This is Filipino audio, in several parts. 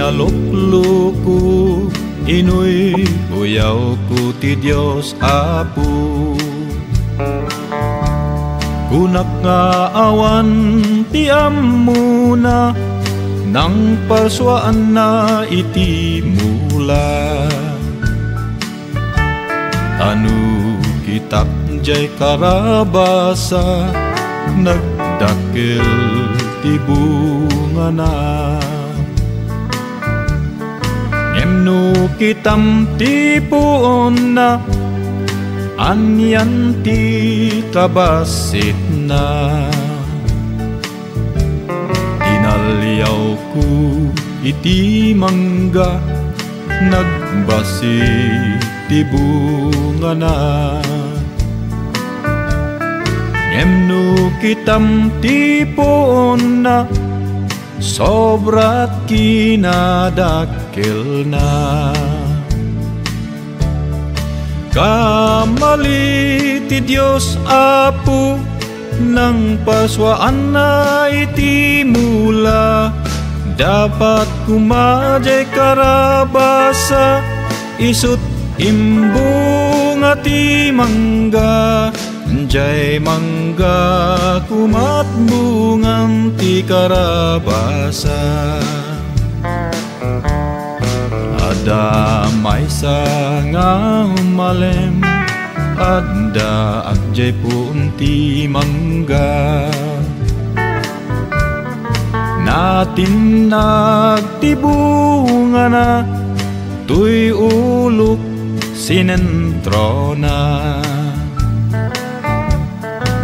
Inalukluku, inuy uyaw ko ti Diyos Apo. Kunak nga awan ti amuna, nang parswaan na iti mula. Anu kitak jay karabasa, nagdakil ti bunga na. Ngemno kitam ti puon na, anyan ti kabasit na. Inalyaw ko iti mangga, nagbasit ti bunga na. Ngemno kitam ti puon na, sobrat kinadakkel na. Kamali ti Diyos Apo, nang paswaan na iti mula. Dapat kumajay karabasa, isut imbung ati mangga. Jay mangga kumat bungang ti karabasa. Ada maysa nga humalem, ada akjay punti mangga. Natin nagtibunga na, tuy ulok sinentro na.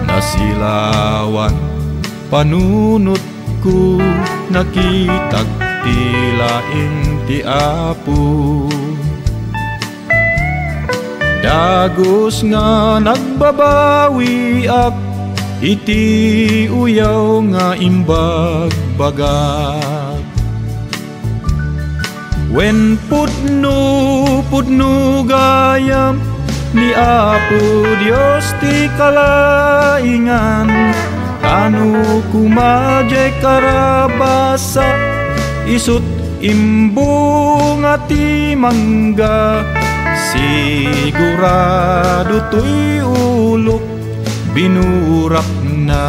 Nasilawan panunot ko, nakitag tilaing ti Apo. Dagos nga nagbabawi ak, iti uyaw nga imbag bagat. Wen pudno gayam, ni Apo Dios ti kalaingan. Tanu kumajay karabasa, isut imbung ati mangga. Sigurado tuy ulok binurak na.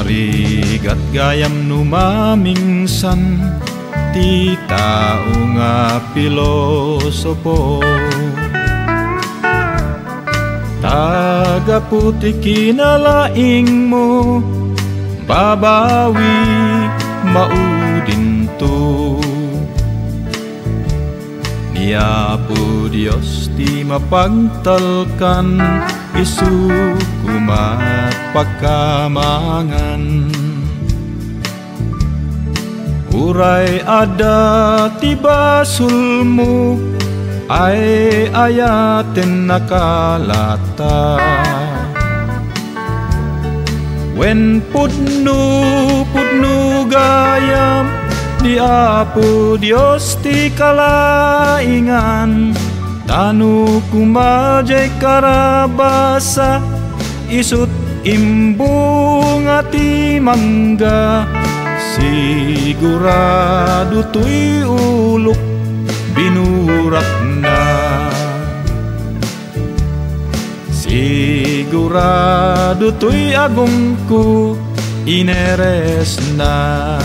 Rigat gayam numamingsan, ti tao nga pilosopo. Tagaputi kinalaing mo, babawi maudin to. Ni Apo Dios ti mapagtalkan, isu kumat pagkamangan. Uray ada ti basul mo, ay ayaten nakalata. Wen pudno gayam, ni Apo Dios ti kalaingan. Tanu kumajay karabasa, isut imbung ati mangga. Sigurado tuy ulok binurak na. Sigurado tuy agong ko ineres na.